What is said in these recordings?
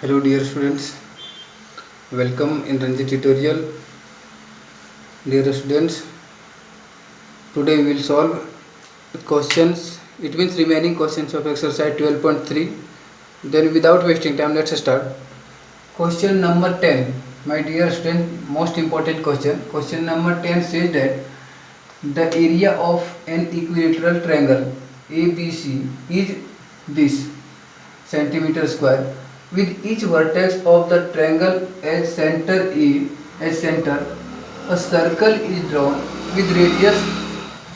Hello dear students, welcome in Ranjit tutorial. Dear students, today we will solve questions, it means remaining questions of exercise 12.3. Then without wasting time, let's start. Question number 10, my dear student, most important question. Question number 10 says that the area of an equilateral triangle ABC is this centimeter square, with each vertex of the triangle as center a circle is drawn with radius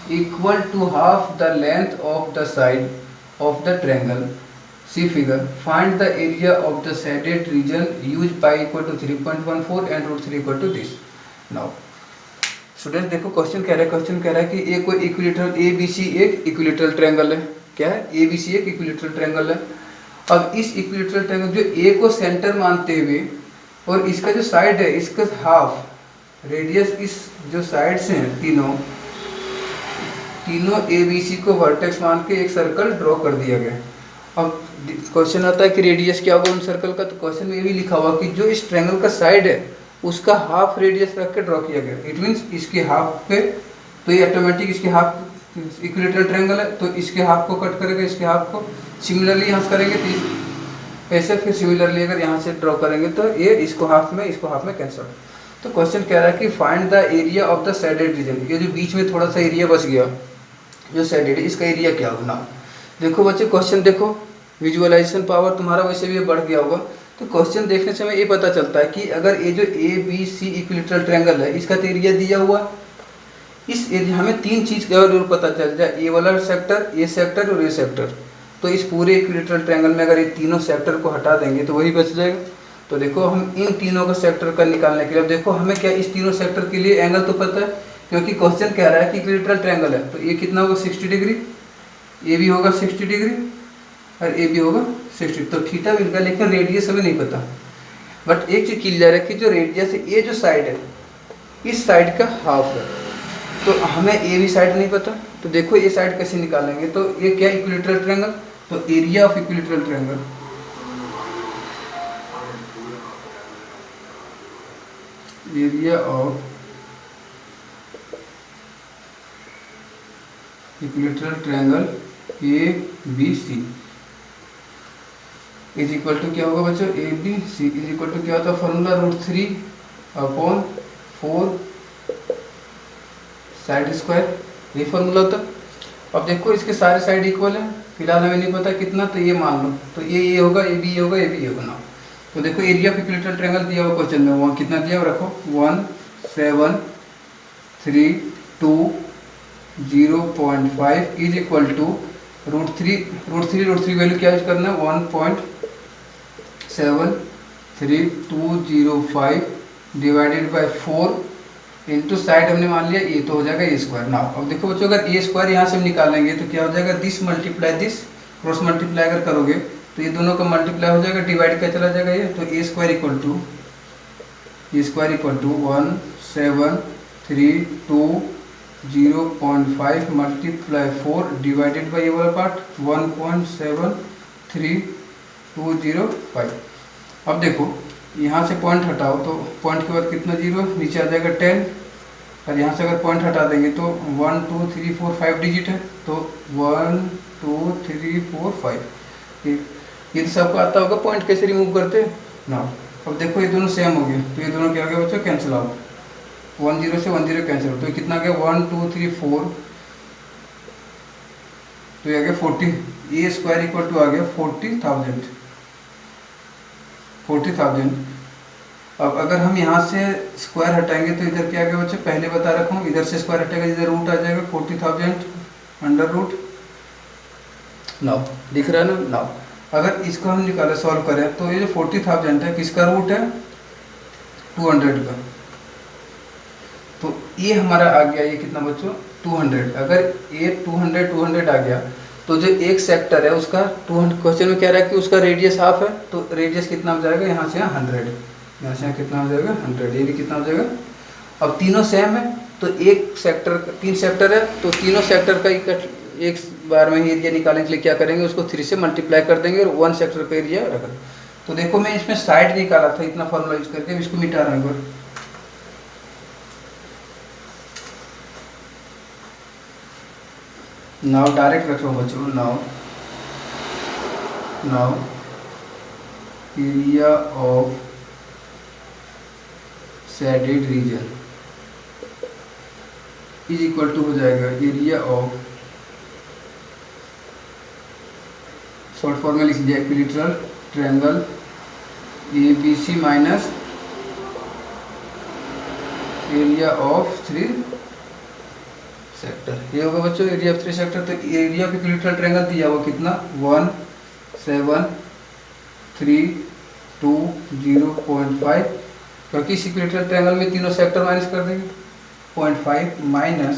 equal to half the length of the side of the triangle. See figure. Find the area of the shaded region. Use pi equal to 3.14 and root 3 equal to this. Now student देखो question कह रहा है कि एक कोई equilateral ए B सी एक equilateral triangle है। क्या है? ए बी सी एक इक्विलेटरल ट्रायंगल है। अब इस इक्विलेटरल ट्रायंगल जो ए को सेंटर मानते हुए और इसका जो साइड है इसका हाफ रेडियस, इस जो साइड्स हैं तीनों ए बी सी को वर्टेक्स मान के एक सर्कल ड्रॉ कर दिया गया। अब क्वेश्चन आता है कि रेडियस क्या होगा उन सर्कल का, तो क्वेश्चन में ये भी लिखा हुआ कि जो इस ट्रायंगल का साइड है उसका हाफ रेडियस रख के ड्रॉ किया गया। इट मीन्स इसके हाफ पे, तो ये ऑटोमेटिक इसके हाफ इक्विलेटरल ट्रायंगल है तो इसके हाफ को कट करेगा, इसके हाफ को सिमिलरली यहाँ से करेंगे तो ऐसे, फिर सिमिलरली अगर यहाँ से ड्रॉ करेंगे तो ये इसको हाफ में कैंसिल। तो क्वेश्चन कह रहा है कि find the area of the shaded region. ये जो बीच में थोड़ा सा एरिया बच गया जो शेडेड, इसका एरिया क्या होगा। ना देखो बच्चे क्वेश्चन देखो, विजुअलाइजेशन पावर तुम्हारा वैसे भी बढ़ गया होगा। तो क्वेश्चन देखने से हमें ये पता चलता है कि अगर ये जो A B C equilateral triangle है इसका तो एरिया दिया हुआ, इस एरिया हमें तीन चीज़ का जरूर पता चल जाए, ए वाला सेक्टर, ए सेक्टर और ए सेक्टर। तो इस पूरे इक्विलेटरल ट्रायंगल में अगर ये तीनों सेक्टर को हटा देंगे तो वही बच जाएगा। तो देखो हम इन तीनों का सेक्टर का निकालने के लिए, अब देखो हमें क्या इस तीनों सेक्टर के लिए एंगल तो पता है क्योंकि क्वेश्चन कह रहा है कि इक्विलेटरल ट्रायंगल है तो ये कितना होगा 60 डिग्री, ये भी होगा 60 डिग्री और ये भी होगा 60। तो थीटा भी इनका, लेकिन रेडियस हमें नहीं पता। बट एक चीज़ क्लियर है कि जो रेडियस है ये जो साइड है इस साइड का हाफ है, तो हमें ये भी साइड नहीं पता। तो देखो ये साइड कैसे निकालेंगे, तो ये क्या इक्विलेटरल ट्रायंगल, तो area of equilateral triangle area of equilateral triangle A B C is equal to क्या होगा बच्चों, A B C is equal to क्या होता है फॉर्मूला √3/4 साइड स्क्वायर, ये फॉर्मूला होता। अब देखो इसके सारे साइड इक्वल है, फिलहाल हमें नहीं पता कितना, तो ये मान लो तो ये होगा, ये भी होगा, ये भी होगा ना। तो देखो एरिया ऑफ इक्विलेटरल ट्रायंगल दिया हुआ क्वेश्चन में, वहाँ कितना दिया हुआ रखो 1732.0.5 इज इक्वल टू √3 वैल्यू क्या यूज करना है 1.73205 डिवाइडेड बाय 4 इंटू साइड हमने मान लिया ये, तो हो जाएगा ए स्क्वायर। ना अब देखो बच्चों अगर ए स्क्वायर यहाँ से हम निकालेंगे तो क्या हो जाएगा, this multiply this, cross multiply अगर करोगे तो ये दोनों का मल्टीप्लाई हो जाएगा, डिवाइड क्या चला जाएगा ये, तो a square equal to 1732.0.5 multiply 4 divided by ये वाला पार्ट 1.73205। अब देखो यहाँ से पॉइंट हटाओ तो पॉइंट के बाद कितना जीरो नीचे आ जाएगा 10, और यहाँ से अगर पॉइंट हटा देंगे तो 1 2 3 4 5 डिजिट है, तो 1 2 3 4 5 ये तो सबको आता होगा पॉइंट कैसे रिमूव करते ना। अब देखो ये दोनों सेम हो गए तो ये दोनों क्या हो गया बच्चों, कैंसिल आउट, 1 0 से 1 0 कैंसिल हो, तो कितना गया 1 2 3 4, तो ये आ गया 40, ए स्क्वायर इक्वल टू आ गया 40,000। अब अगर हम यहाँ से स्क्वायर हटाएंगे तो इधर क्या आ गया बच्चों, पहले बता रखा हूँ, इधर से स्क्वायर हटेगा इधर रूट आ जाएगा 40,000 अंडर रूट। नाउ दिख रहा है ना। नाउ अगर इसको हम निकाले सॉल्व करें तो ये जो 40,000 है किसका रूट है 200 का, तो ये हमारा आ गया, ये कितना बच्चों 200। अगर ये 200 आ गया तो जो एक सेक्टर है उसका 200, क्वेश्चन में कह रहा है कि उसका रेडियस हाफ है, तो रेडियस कितना हो जाएगा, यहाँ से 100, यहाँ से कितना हो जाएगा 100, ये भी कितना हो जाएगा। अब तीनों सेम है तो एक सेक्टर, 3 सेक्टर है तो तीनों सेक्टर का एक बार में ही एरिया निकालने के लिए क्या करेंगे, उसको 3 से मल्टीप्लाई कर देंगे और 1 सेक्टर का एरिया रख देंगे। तो देखो मैं इसमें साइड निकाला था इतना फॉर्मूला यूज करके, इसको मिटा रहा हूँ एक बार। नाउ डायरेक्ट रख लो बच्चों, now area of shaded region is equal to हो जाएगा एरिया ऑफ, शॉर्ट फॉर्म में लिख दिया equilateral triangle ABC minus area of 3 sector. ये होगा बच्चों एरिया ऑफ 3 सेक्टर। तो एरिया ऑफ इक्विलैटरल ट्रायंगल दिया हुआ कितना 1 7 3 2 0.5, क्योंकि इस इक्विलैटरल ट्रायंगल में तीनों सेक्टर माइनस कर देंगे 0.5 minus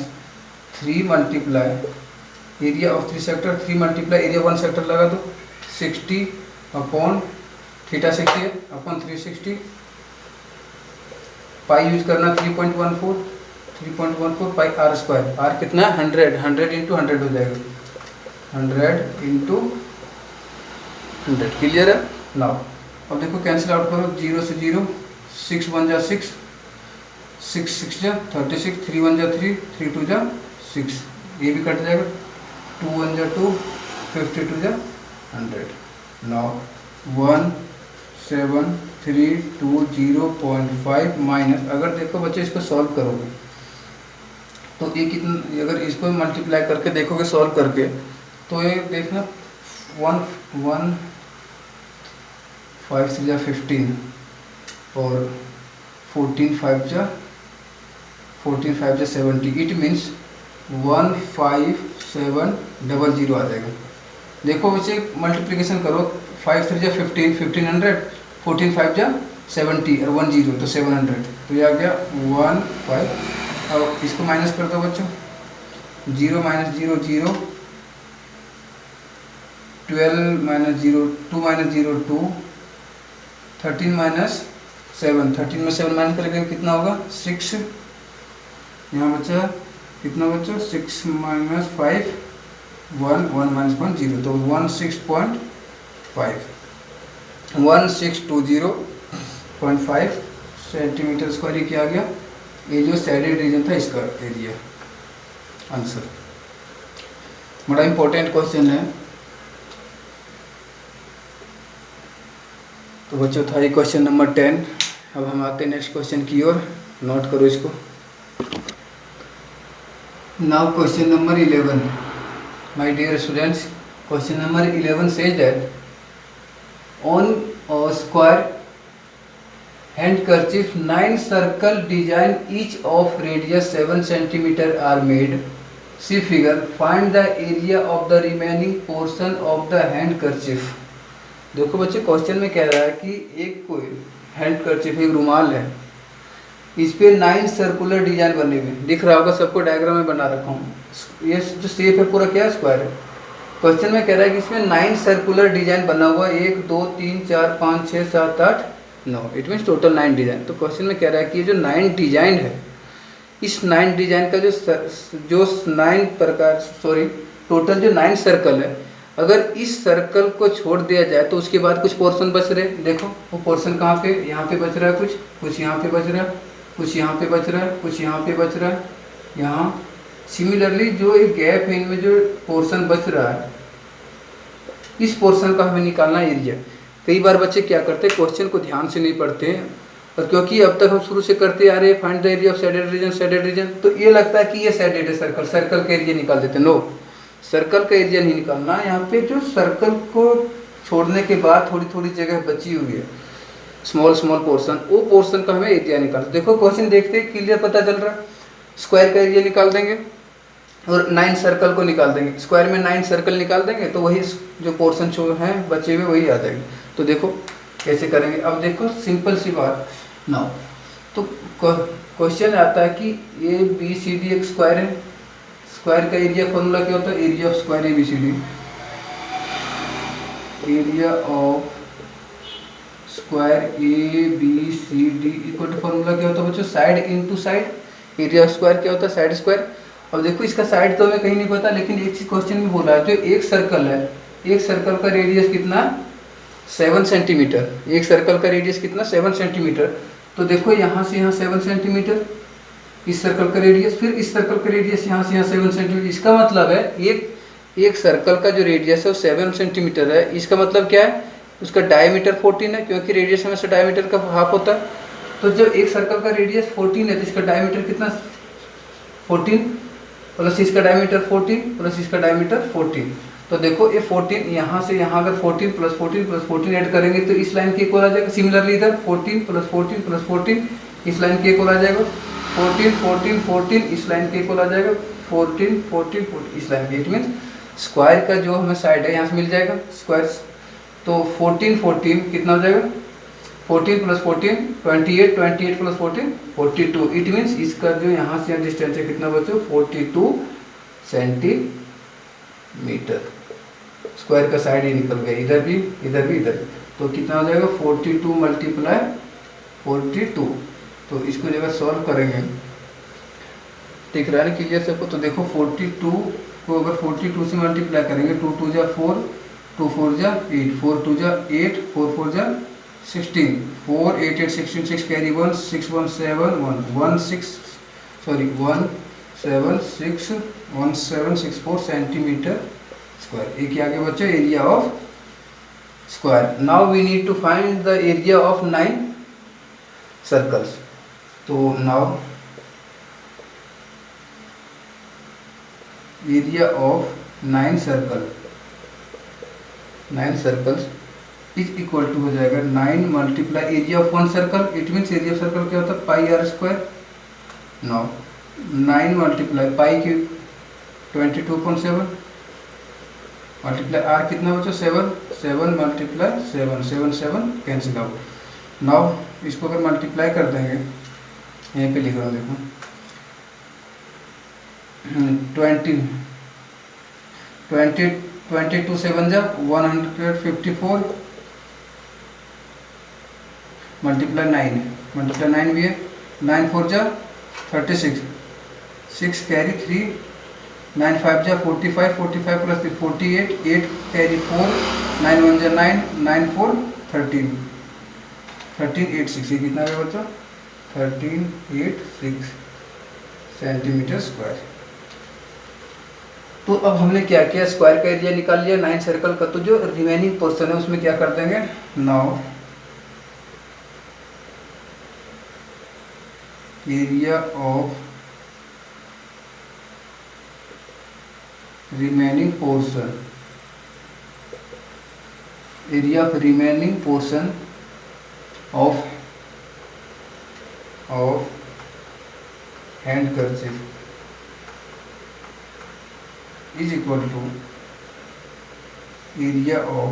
3 multiply area of 3 sector, 3 multiply area 1 sector लगा दो 60 अपॉन थीटा 60 है अपॉन 360, पाई यूज करना 3.14 पाई आर स्क्वायर, आर कितना 100 इंटू 100 हो जाएगा 100 इंटू 100। क्लियर है। नाउ अब देखो कैंसिल आउट करो, 0 से 0 6 1 जा 6 6 6 जा 36 3 1 जा 3 3 2 जा 6, ये भी कट जाएगा 2 1 जा 2 52 जा 100। नाउ 1 7 3 2 0.5 माइनस, अगर देखो बच्चे इसको सॉल्व करोगे तो ये कितना, अगर इसको मल्टीप्लाई करके देखोगे सॉल्व करके तो ये देखना 1 1 5 से जा 15 और 14 5 जा 70, इट मीन्स 15700 आ जाएगा। देखो बच्चे मल्टीप्लिकेशन करो, 5 3 जा 15 1500, 14 5 जा 70 और 1 0 तो 700, तो ये आ गया 1 5। अब इसको माइनस कर दो बच्चों, 0 माइनस 0 0, 12 माइनस 0 2 माइनस 0 2, 13 माइनस 7, 13 में 7 माइनस करेंगे कितना होगा 6, यहाँ बचा कितना बच्चों 6 माइनस 5 1 1 माइनस 1 0, तो 1620.5 सेंटीमीटर स्क्वायर ये क्या आ गया, ये जो शेडेड रीजन था इसका एरिया आंसर। बड़ा इंपॉर्टेंट क्वेश्चन है। तो बच्चों था ये क्वेश्चन नंबर 10। अब हम आते हैं नेक्स्ट क्वेश्चन की ओर, नोट करो इसको। Now question number 11, my dear students, question number 11 says that on a square handkerchief 9 circle design each of radius 7 cm are made. See figure. Find the area of the remaining portion of the handkerchief. देखो बच्चे question में कह रहा है कि एक कोई हैंडकरचिफ एक रुमाल है, इस पे 9 सर्कुलर डिजाइन बने हुए, दिख रहा होगा सबको, डायग्राम में बना रखा हूँ। ये जो शेप है पूरा क्या है स्क्वायर है। क्वेश्चन में कह रहा है कि इसमें 9 सर्कुलर डिजाइन बना हुआ है, 1 2 3 4 5 6 7 8 9, इट मीन्स टोटल 9 डिजाइन। तो क्वेश्चन में कह रहा है कि ये जो 9 डिजाइन है, इस 9 डिजाइन का जो 9 प्रकार टोटल जो 9 सर्कल है, अगर इस सर्कल को छोड़ दिया जाए तो उसके बाद कुछ पोर्शन बच रहे। देखो वो पोर्शन कहाँ पे, यहाँ पे बच रहा है, कुछ यहाँ पे बच रहा है, कुछ यहाँ पे बच रहा है, कुछ यहाँ पे बच रहा है, यहाँ सिमिलरली जो एक गैप है इनमें जो पोर्शन बच रहा है, इस पोर्शन का हमें निकालना एरिया। कई बार बच्चे क्या करते हैं, क्वेश्चन को ध्यान से नहीं पढ़ते हैं, और क्योंकि अब तक हम शुरू से करते आ रहे हैं find the area of shaded reason, तो ये लगता है कि ये शेडेड है सर्कल का एरिया निकाल देते हैं। नो, सर्कल का एरिया नहीं निकालना। यहाँ पे जो सर्कल को छोड़ने के बाद थोड़ी थोड़ी जगह बची हुई है, स्मॉल पोर्शन, वो पोर्शन का हमें एरिया निकालना। देखो क्वेश्चन देखते हैं, क्लियर पता चल रहा है। स्क्वायर का एरिया निकाल देंगे और 9 सर्कल को निकाल देंगे, स्क्वायर में 9 सर्कल निकाल देंगे तो वही जो पोर्शन जो है बचे हुए वही आ जाएंगे। तो देखो कैसे करेंगे। अब देखो सिंपल सी बात नाउ, तो क्वेश्चन आता है कि ABCD एक स्क्वायर है, स्क्वायर का एरिया फॉर्मूला क्या होता है, area of square ABCD, area of square ABCD equal to formula क्या होता है बच्चों, side into side. Area of square क्या होता है, साइड स्क्वायर। अब देखो इसका साइड तो हमें कहीं नहीं पता, लेकिन एक चीज क्वेश्चन में बोला है, जो एक सर्कल है, एक सर्कल का रेडियस कितना 7 सेंटीमीटर, एक सर्कल का रेडियस कितना 7 सेंटीमीटर। तो देखो यहाँ से यहाँ 7 सेंटीमीटर इस सर्कल का रेडियस, फिर इस सर्कल का रेडियस यहाँ से यहाँ 7 सेंटीमीटर। इसका मतलब है एक सर्कल का जो रेडियस है वो 7 सेंटीमीटर है। इसका मतलब क्या है, उसका डायमीटर 14 है, क्योंकि रेडियस हमेशा डायमीटर का हाफ होता है। तो जब एक सर्कल का रेडियस 14 है तो इसका डायमीटर कितना 14 प्लस इसका डायमीटर 14 प्लस इसका डायमीटर 14। तो देखो ये 14 यहाँ से यहाँ अगर 14 प्लस 14 प्लस 14 ऐड करेंगे तो इस लाइन के इक्वल आ जाएगा। सिमिलरली इधर 14 प्लस 14 प्लस 14 इस लाइन के इक्वल आ जाएगा। 14 14 14 इस लाइन के इक्वल आ जाएगा। 14 14 14 इस लाइन के। इट मीन्स स्क्वायर का जो हमें साइड है यहाँ से मिल जाएगा स्क्वायर। तो 14 14 कितना हो जाएगा 14 प्लस 14 28 28 प्लस 14 42। इट मीन्स इसका जो यहाँ से डिस्टेंस है कितना बच्चों 42 सेंटीमीटर। स्क्वायर का साइड ही निकल गया, इधर भी इधर भी इधर भी। तो कितना हो जाएगा 42 मल्टीप्लाई 42। तो इसको जब सॉल्व करेंगे दिख रहा है ना क्लियर सबको। तो देखो 42 को अगर 42 से मल्टीप्लाई करेंगे 2 2 जा 4 2 4 जा 8 4 2 जा 8 4 4 जा 16 4 8 8 16 6 कैरी 1 6 1 7 1 1 6 सॉरी 1 7 6 1 7 6 4 सेंटीमीटर स्क्वायर। एक आगे बच्चों area of square. Now we need to find the area of 9 circles. तो now area of 9 circles is equal to हो जाएगा 9 multiply area of 1 circle. It means area of circle क्या होता है pi r square. Now 9 multiply pi की 22.7 multiply are कितना बच्चों 7 7 multiply 7 7 7 cancel out. Now इसको अगर मल्टीप्लाई कर देंगे यहीं पे लिख रहा हूँ देखो 22 7 जा 154 मल्टीप्लाई 9 भी है 9 4 जा 36 6 कैरी 3 9 5 जा 45 45 प्लस 48 8 कैरी 4 9 1 जा 9 9 4 13 13 8 6 ये कितना है बच्चों 13 8 6 सेंटीमीटर स्क्वायर। तो अब हमने क्या किया स्क्वायर का एरिया निकाल लिया 9 सर्कल का। तो जो रिमेनिंग पोर्शन है उसमें क्या कर देंगे now area of remaining portion of handkerchief is equal to area of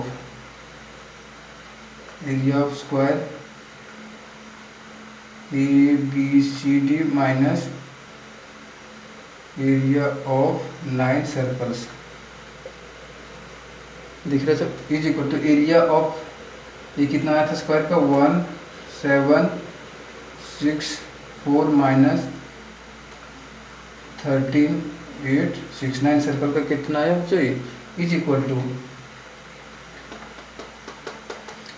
square ABCD minus area of 9 circles। दिख रहा है सब is equal to area of ये कितना आया था स्क्वायर का 1 7 6 4 माइनस 13 8 6 9 सर्कल का कितना आया बच्चों इज इक्वल टू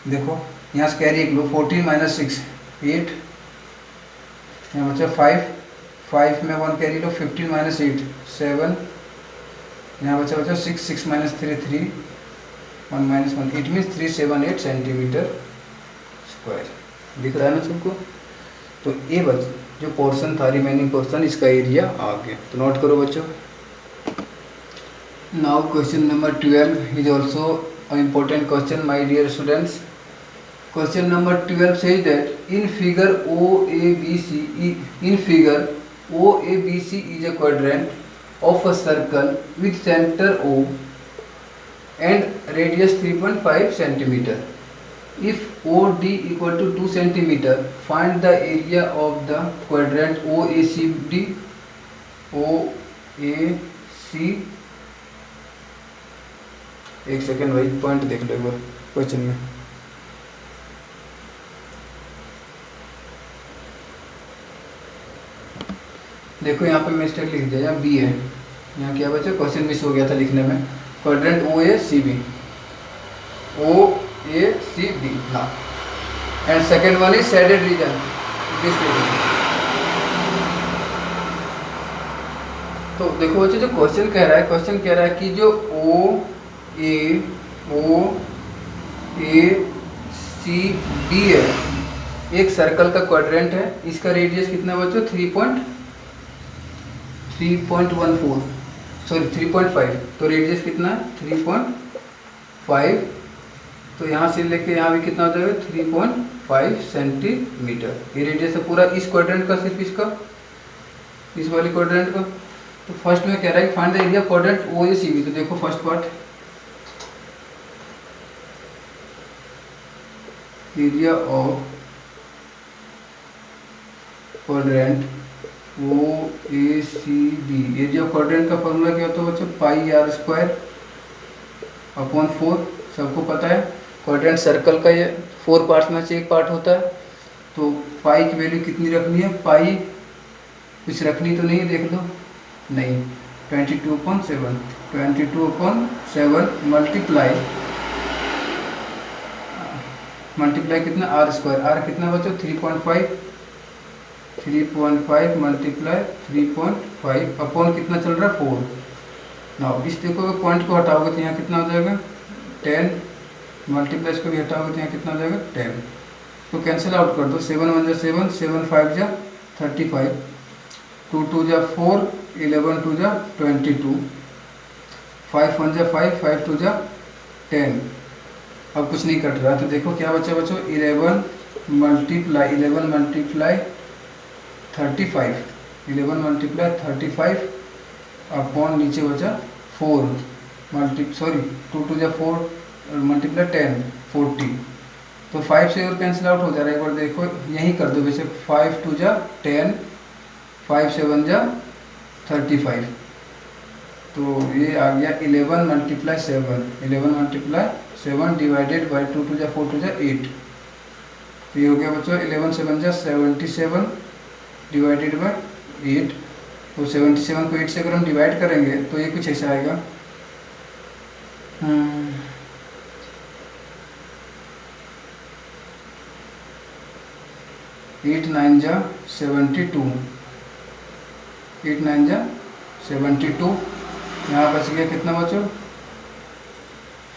देखो यहाँ से कैरी एक लो 14 माइनस 6 8 यहाँ बच्चा 5 में 1 कैरी लो 15 माइनस 8 7 यहाँ बच्चा 6 minus 3 3 1 minus 1 it means 378 centimetre square. दिख रहा है ना सबको। तो ये जो पोर्शन था रिमेनिंग पोर्शन इसका एरिया आ गया। तो नोट करो बच्चों। Now question number 12 is also important question my dear students. Question number 12 says that in figure OABC is a quadrant of a circle with center O and radius 3.5 centimeter. If OD equal to 2 centimeter, find the area of the quadrant OACD. एक second भाई point देख लो एक बार question में। देखो यहाँ पे mistake लिख दिया, यहाँ बी है, यहाँ क्या बचा क्वेश्चन मिस हो गया था लिखने में। Quadrant O A C B, O A C D ना। And second one is shaded region, this region. तो देखो बच्चों जो क्वेश्चन कह रहा है कि जो ओ ए सी डी है, एक सर्कल का क्वाड्रेंट है, इसका रेडियस कितना है बच्चों? 3.14 सॉरी 3.5। तो रेडियस कितना है? 3.5। तो यहाँ से लेके यहाँ भी कितना हो जाएगा? 3.5 सेंटीमीटर। ये रेडियस है पूरा इस क्वाड्रेंट का, सिर्फ इसका, इस वाली क्वाड्रेंट का। तो फर्स्ट में कह रहा है कि find the area quadrant O A C B. तो देखो first part, area of quadrant O A C B. Area of quadrant का फॉर्मूला क्या होता है बच्चों? Pi r square upon 4। सबको पता है क्वाड्रेंट सर्कल का ये 4 पार्ट्स में से एक पार्ट होता है। तो पाई की वैल्यू कितनी रखनी है? पाई कुछ रखनी तो नहीं है, देख लो, नहीं, 22/7 मल्टीप्लाई कितना? Are square. आर कितना बच्चों? 3.5 मल्टीप्लाई 3.5 अपॉन कितना चल रहा है? 4। ना इस देखो पॉइंट को हटाओगे तो यहाँ कितना हो जाएगा? 10 मल्टीप्लाई इसको भी हटाओगे तो यहाँ कितना हो जाएगा? 10। तो कैंसिल आउट कर दो। 7 1 जा 7, 7 5 जा 35, 2 2 जा 4, 11 2 जा 22, 5 1 जा 5, 5 2 जा 10। अब कुछ नहीं कट रहा, तो देखो क्या बचा बच्चों? 11 मल्टीप्लाई 35, 11 मल्टीप्लाई 35 अपॉन नीचे बचा 4 2 2 जा 4 मल्टीप्लाई 10, 40। तो 5 से और कैंसिल आउट हो जा रहा है। एक बार देखो यही कर दो वैसे, 5 2 जा 10, 5 7 जा 35। तो ये आ गया 11 मल्टीप्लाई 7 डिवाइडेड बाई 2 2 जा 4 2 जा 8। तो ये हो गया बच्चों 11 7 जा 77 डिवाइडेड बाई 8। तो 77 को 8 से अगर हम डिवाइड करेंगे तो ये कुछ ऐसा आएगा, 8 9 जा 72, 8 9 जा 72। यहाँ बच गया कितना बच्चों?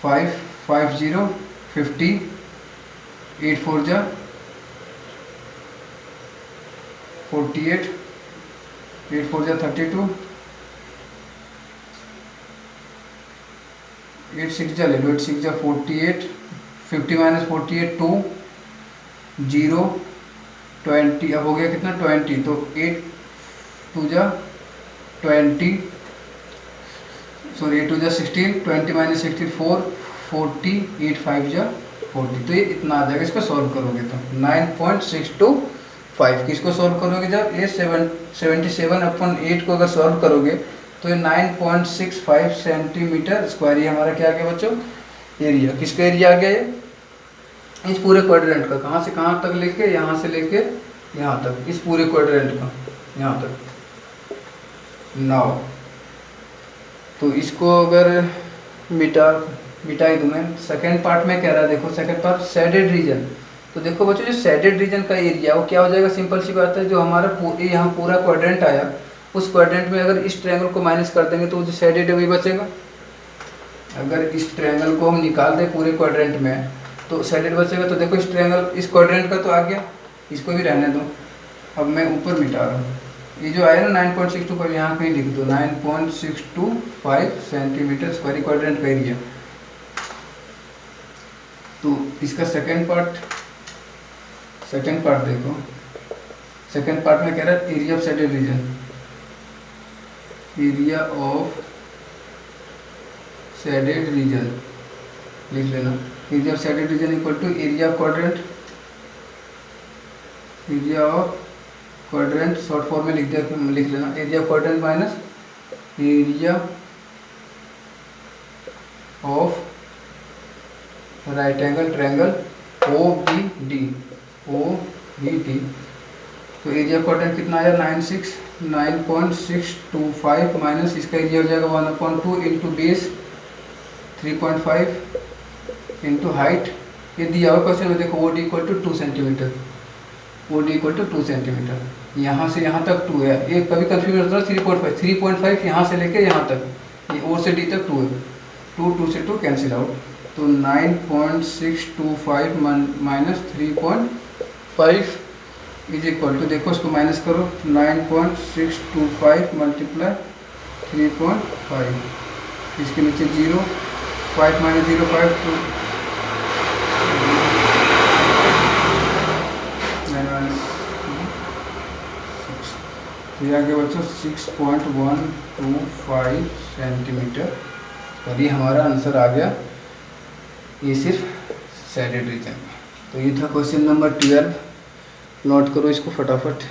5 5 0 50, 8 4 जा 48, 8 4 जा 32, 8 6 जा ले लो, 8 6 जा 48, 50 माइनस 48 2 0 20। अब हो गया कितना? 20। तो 8 2 जा 20, सॉरी 8 2 जा 16, 20 माइनस 64 40, 8 5 जा 40। तो ये इतना आ जाएगा। इसको सॉल्व करोगे तो 9.625। किसको सॉल्व करोगे? जब ये 77/8 को अगर सॉल्व करोगे तो ये 9.65 सेंटीमीटर स्क्वायर। ये हमारा क्या आ गया बच्चों? एरिया। किसका एरिया आ गया? ये इस पूरे क्वाड्रेंट का, कहाँ से कहाँ तक लेके, यहाँ से लेके यहाँ तक, इस पूरे क्वाड्रेंट का यहाँ तक। नाउ तो इसको अगर मिटा ही दूँ मैं। सेकेंड पार्ट में कह रहा है, देखो सेकेंड पार्ट शेडेड रीजन। तो देखो बच्चों जो शेडेड रीजन का एरिया वो क्या हो जाएगा? सिंपल सी बात है, जो हमारा यहाँ पूरा क्वाड्रेंट आया, उस क्वाड्रेंट में अगर इस ट्रायंगल को माइनस कर देंगे तो जो शेडेड है वही बचेगा। अगर इस ट्रायंगल को हम निकाल दें पूरे क्वाड्रेंट में तो शेडेड बचेगा। तो देखो इस ट्रायंगल, इस क्वाड्रेंट का तो आ गया, इसको भी रहने दो। अब मैं ऊपर मिटा रहा हूँ। ये जो आया ना 9.625, यहाँ कहीं लिख दो 9.625 सेंटीमीटर स्क्वायर क्वाड्रेंट का एरिया। तो इसका सेकेंड पार्ट देखो। सेकेंड पार्ट में कह रहा है area of shaded region, area of shaded region लिख लेना। Area of shaded region equal to area of quadrant, area of quadrant short form में लिख लेना, area of quadrant minus area of right angle triangle OBD। तो area of quadrant कितना आया? 9.625 minus इसका area हो जाएगा 1/2 इंटू बेस 3.5 इंटू हाइट ये दिया हुआ क्वेश्चन में देखो OD equal to 2 centimetre, OD equal to 2 centimetre, यहाँ से यहाँ तक 2 है, ये कभी कन्फ्यूज होता है 3.5 यहाँ से लेके यहाँ तक, ये O से D तक 2 है, 2 से 2 कैंसिल आउट, तो 9.625 माइनस 3.5 इज इक्वल टू, देखो इसको माइनस करो, 9.625 मल्टीप्लाई 3.5, इसके नीचे 0, 5 माइनस 0 5 2, ये आगे बच्चों 6.125 सेंटीमीटर, और ये हमारा आंसर आ गया, ये सिर्फ सैडेड रीजन में। तो ये था क्वेश्चन नंबर 12, नोट करो इसको फटाफट।